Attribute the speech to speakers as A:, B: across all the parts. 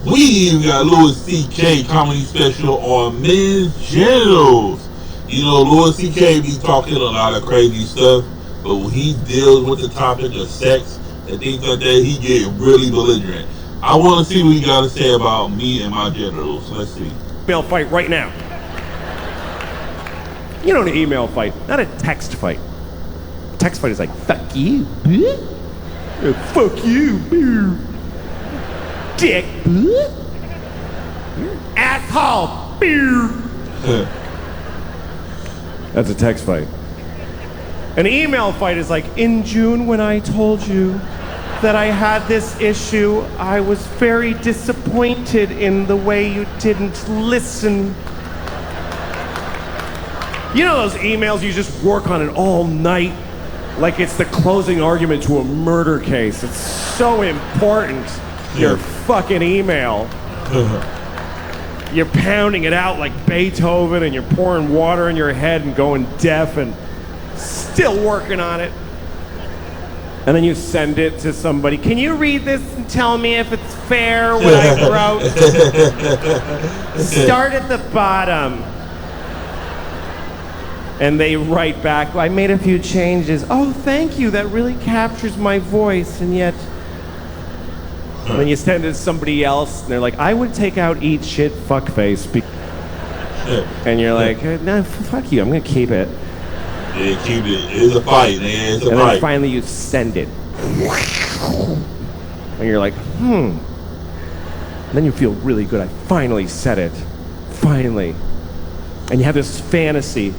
A: We even got Louis C.K. comedy special on men's genitals. You know, Louis C.K. be talking a lot of crazy stuff, but when he deals with the topic of sex and things like that, he get really belligerent. I want to see what he got to say about me and my genitals. Let's see.
B: Email fight right now. You know, an email fight, not a text fight. A text fight is like, fuck you, fuck you, dick, asshole, That's a text fight. An email fight is like, in June when I told you that I had this issue, I was very disappointed in the way you didn't listen. You know those emails you just work on it all night? Like it's the closing argument to a murder case. It's so important, your fucking email. You're pounding it out like Beethoven and you're pouring water in your head and going deaf and still working on it. And then you send it to somebody. Can you read this and tell me if it's fair what I wrote? Start at the bottom. And they write back, I made a few changes. Oh, thank you, that really captures my voice. And yet, when you send it to somebody else, and they're like, I would take out eat shit fuckface. And you're like, nah, fuck you, I'm gonna keep it.
A: Yeah, keep it. It's a fight, man. It's a
B: fight. And then finally you send it. And you're like, And then you feel really good. I finally said it. Finally. And you have this fantasy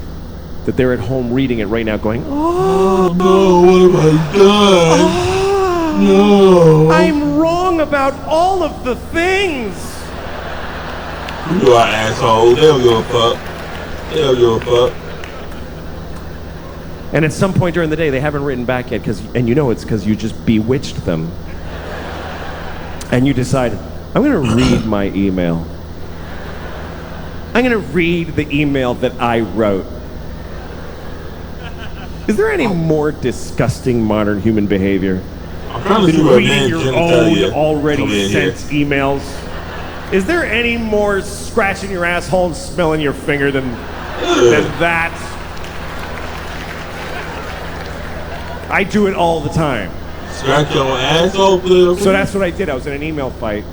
B: that they're at home reading it right now going, oh
A: no, what have I done? No.
B: I'm wrong about all of the things.
A: You are an asshole. They don't give a fuck. They don't give a fuck.
B: And at some point during the day, they haven't written back yet, and you know it's because you just bewitched them. And you decide, I'm going to read my email. I'm going to read the email that I wrote. Is there any more disgusting modern human behavior than reading your own already sent emails? Is there any more scratching your asshole and smelling your finger than that? I do it all the time.
A: Scratch your asshole, please.
B: So that's what I did. I was in an email fight,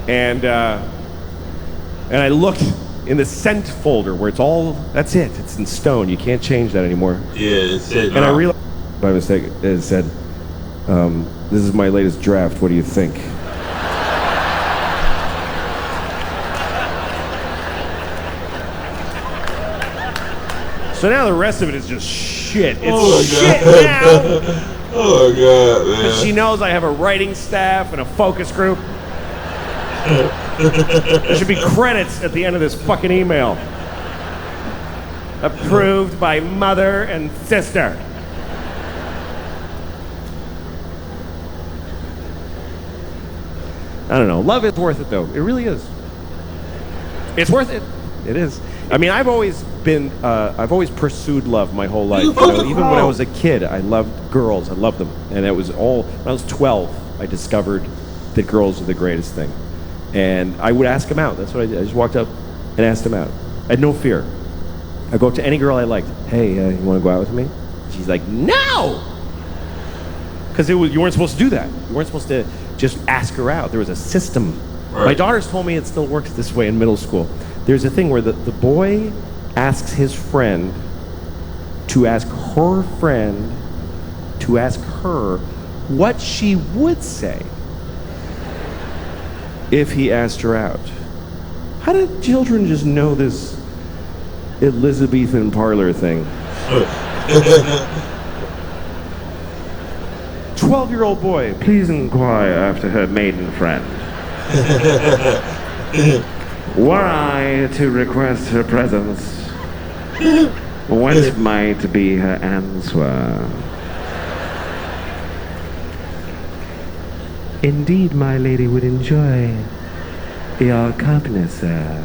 B: and I looked in the sent folder where it's all, that's it. It's in stone. You can't change that anymore.
A: Yeah, it's it.
B: And I realized by mistake it said, this is my latest draft. What do you think? So now the rest of it is just shit. It's shit now.
A: Oh my God, man.
B: Because she knows I have a writing staff and a focus group. There should be credits at the end of this fucking email. Approved by mother and sister. I don't know. Love is worth it, though. It really is. It's worth it. It is. I mean, I've always pursued love my whole life. You know, even when I was a kid, I loved girls. I loved them. And it was all, when I was 12, I discovered that girls are the greatest thing. And I would ask them out. That's what I did. I just walked up and asked them out. I had no fear. I'd go up to any girl I liked. Hey, you want to go out with me? She's like, no! Because you weren't supposed to do that. You weren't supposed to just ask her out. There was a system. Right. My daughters told me it still works this way in middle school. There's a thing where the boy asks his friend to ask her friend to ask her what she would say if he asked her out. How did children just know this Elizabethan parlor thing? 12-year-old boy, please inquire after her maiden friend. Were I to request her presence, what might be her answer? Indeed, my lady would enjoy your company, sir.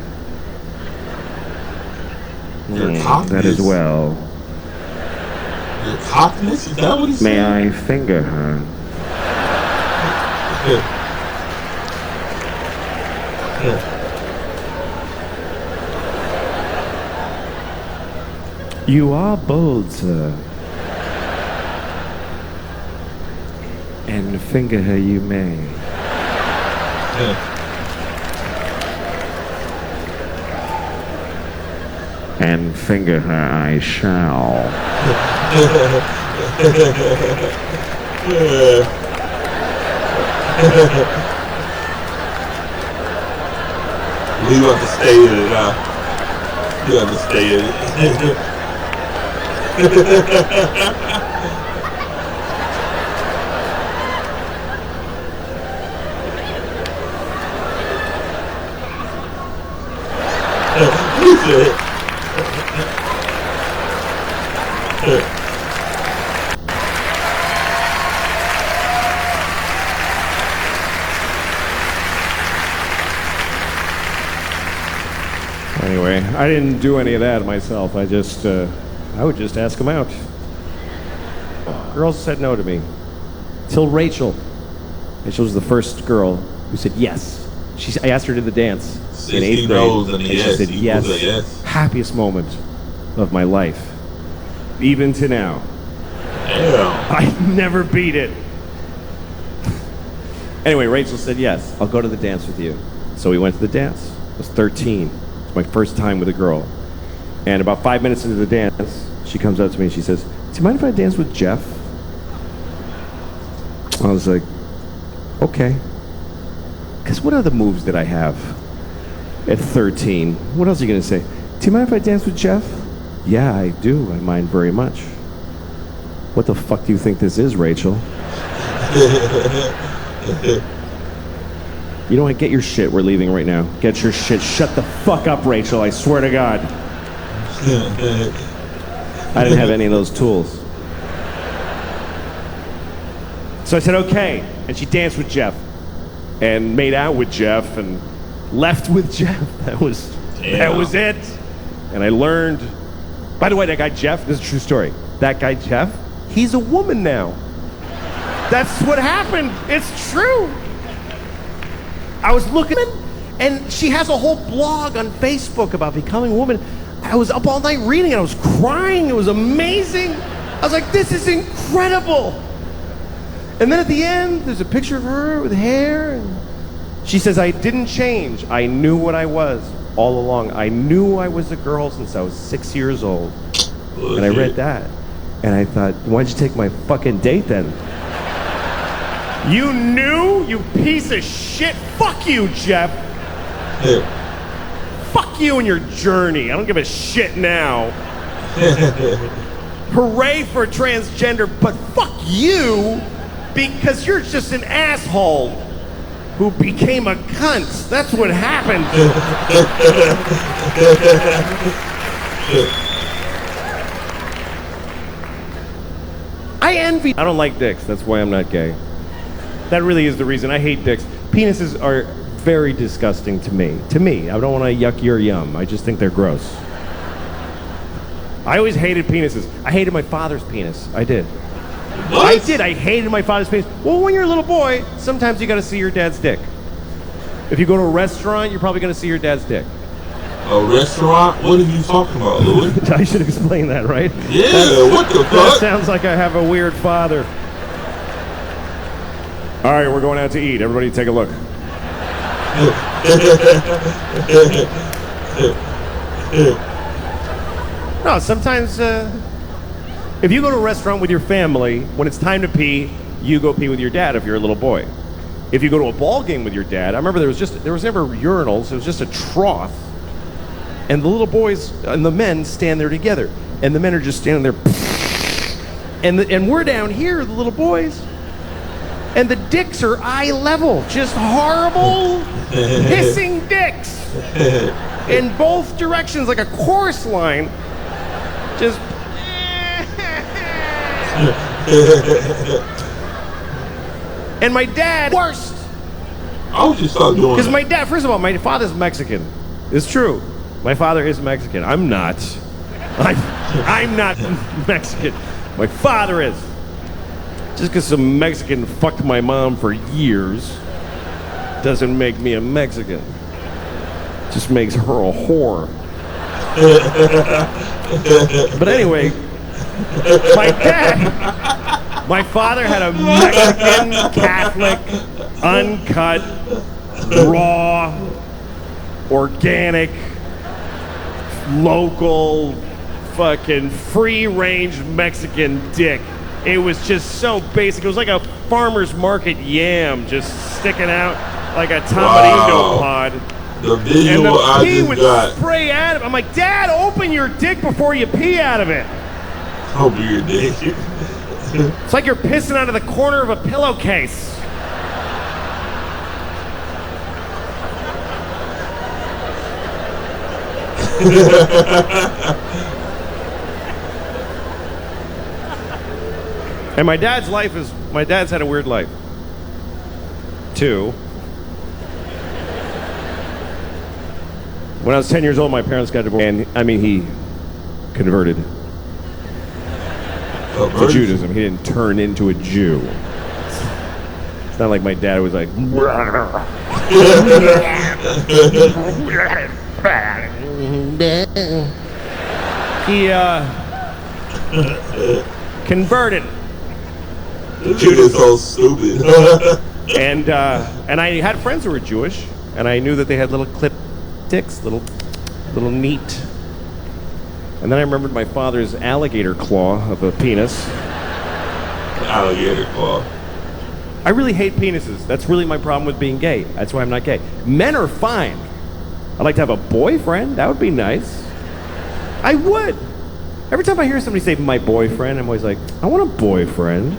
B: That is well.
A: Your cockness? Is that what he said?
B: May I finger her? You are bold, sir. And finger her you may. And finger her I shall.
A: You have to stay in it now. You have to stay in it.
B: Anyway, I didn't do any of that myself. I would just ask them out. Girls said no to me. Till Rachel. Rachel was the first girl who said yes. I asked her to the dance in 8th grade, and she said yes.
A: Yes.
B: Happiest moment of my life, even to now.
A: Damn.
B: I never beat it. Anyway, Rachel said yes. I'll go to the dance with you. So we went to the dance. I was 13. It's my first time with a girl. And about 5 minutes into the dance, she comes up to me and she says, "Do you mind if I dance with Jeff?" I was like, okay. Because what other moves did I have at 13? What else are you going to say? "Do you mind if I dance with Jeff?" "Yeah, I do. I mind very much." "What the fuck do you think this is, Rachel?" You know what? Get your shit. We're leaving right now. Get your shit. Shut the fuck up, Rachel. I swear to God. I didn't have any of those tools. So I said, okay. And she danced with Jeff. And made out with Jeff. And left with Jeff. That was it. And I learned. By the way, that guy Jeff, this is a true story. That guy Jeff, he's a woman now. That's what happened. It's true. I was looking, and she has a whole blog on Facebook about becoming a woman. I was up all night reading it. I was crying. It was amazing. I was like, this is incredible. And then at the end, there's a picture of her with hair. And she says, I didn't change. I knew what I was all along. I knew I was a girl since I was 6 years old. And I read that. And I thought, why'd you take my fucking date then? You knew, you piece of shit. Fuck you, Jeff. Fuck you and your journey. I don't give a shit now. Hooray for transgender, but fuck you because you're just an asshole who became a cunt. That's what happened. I envy. I don't like dicks. That's why I'm not gay. That really is the reason. I hate dicks. Penises are very disgusting to me. I don't want to yuck your yum. I just think they're gross. I always hated penises. I hated my father's penis. I did.
A: What?
B: I did. I hated my father's penis. Well, when you're a little boy, sometimes you got to see your dad's dick. If you go to a restaurant, you're probably going to see your dad's dick.
A: A restaurant? What are you talking about, Louis?
B: I should explain that, right?
A: Yeah, what the
B: That
A: fuck?
B: sounds like I have a weird father. All right, we're going out to eat. Everybody take a look. No, sometimes if you go to a restaurant with your family, when it's time to pee, you go pee with your dad if you're a little boy. If you go to a ball game with your dad, I remember there was never urinals, it was just a trough. And the little boys and the men stand there together. And the men are just standing there. And we're down here, the little boys. And the dicks are eye level, just horrible, hissing dicks in both directions, like a chorus line. Just. And my dad, worst.
A: I would just start doing
B: Because
A: that.
B: my dad, first of all, my father's Mexican. It's true. My father is Mexican. I'm not. I'm not Mexican. My father is. Just because some Mexican fucked my mom for years doesn't make me a Mexican. Just makes her a whore. But anyway, my father had a Mexican Catholic, uncut, raw, organic, local, fucking free-range Mexican dick. It was just so basic. It was like a farmer's market yam just sticking out like a tamarindo pod.
A: The visual
B: and the pee would
A: got.
B: spray out of it. I'm like, Dad, open your dick before you pee out of it.
A: Open your dick.
B: It's like you're pissing out of the corner of a pillowcase. And my dad's had a weird life too. When I was 10 years old, my parents got divorced, and he converted to Judaism. He didn't turn into a Jew. It's not like my dad was like he converted.
A: Judah is so stupid.
B: And I had friends who were Jewish, and I knew that they had little clip dicks, little neat. And then I remembered my father's alligator claw of a penis.
A: Alligator claw.
B: I really hate penises. That's really my problem with being gay. That's why I'm not gay. Men are fine. I'd like to have a boyfriend. That would be nice. I would. Every time I hear somebody say my boyfriend, I'm always like, I want a boyfriend.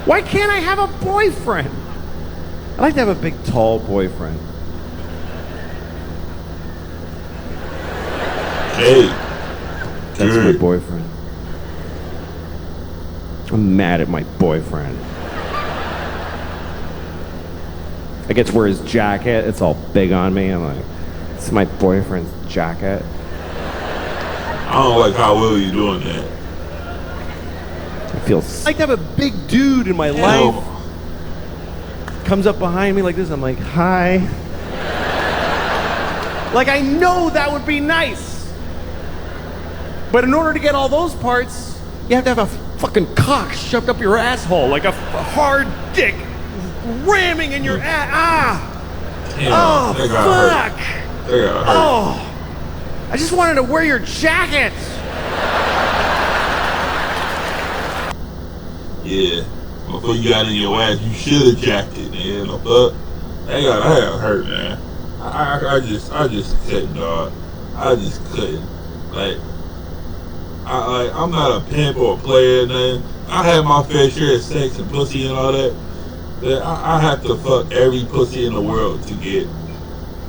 B: Why can't I have a boyfriend? I'd like to have a big, tall boyfriend.
A: Hey.
B: That's my boyfriend. I'm mad at my boyfriend. I get to wear his jacket. It's all big on me. I'm like, it's my boyfriend's jacket.
A: I don't like how well you're doing that.
B: I feel like to have a big dude in my life. Comes up behind me like this. I'm like, hi. Like, I know that would be nice. But in order to get all those parts, you have to have a fucking cock shoved up your asshole, like a hard dick ramming in your ass. Oh, fuck. Oh, I just wanted to wear your jacket.
A: Yeah, before you got in your ass, you should have jacked it, man. That got hurt, man. I just couldn't, dog. I just couldn't. I'm not a pimp or a player, man. I had my fair share of sex and pussy and all that. But I have to fuck every pussy in the world to get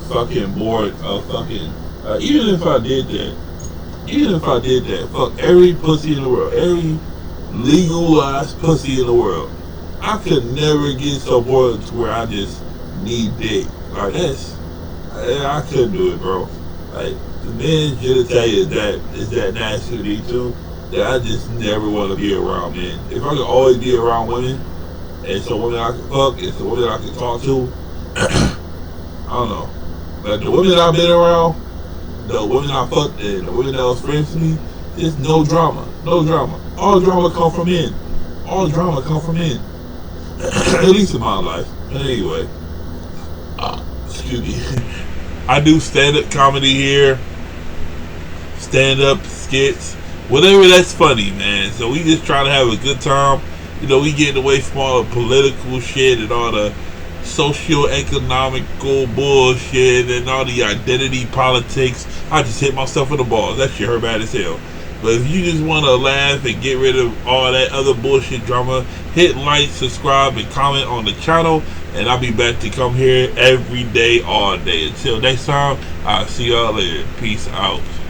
A: fucking bored of fucking. Even if I did that, fuck every pussy in the world, every legalized pussy in the world. I could never get so bored to where I just need dick. Like I couldn't do it, bro. Like the men's genitalia is that nasty to me too, that I just never want to be around men. If I could always be around women, and some women I can fuck, and some women I can talk to, I don't know. Like the women I've been around, the women I fucked, and the women that was friends to me, there's no drama. No drama. All drama come from men. All drama come from men. At least in my life. But anyway, excuse me. I do stand-up comedy here. Stand-up skits. Whatever that's funny, man. So we just trying to have a good time. You know, we getting away from all the political shit and all the socio-economical bullshit and all the identity politics. I just hit myself in the balls. That shit hurt bad as hell. But if you just want to laugh and get rid of all that other bullshit drama, hit like, subscribe, and comment on the channel. And I'll be back to come here every day, all day. Until next time, I'll see y'all later. Peace out.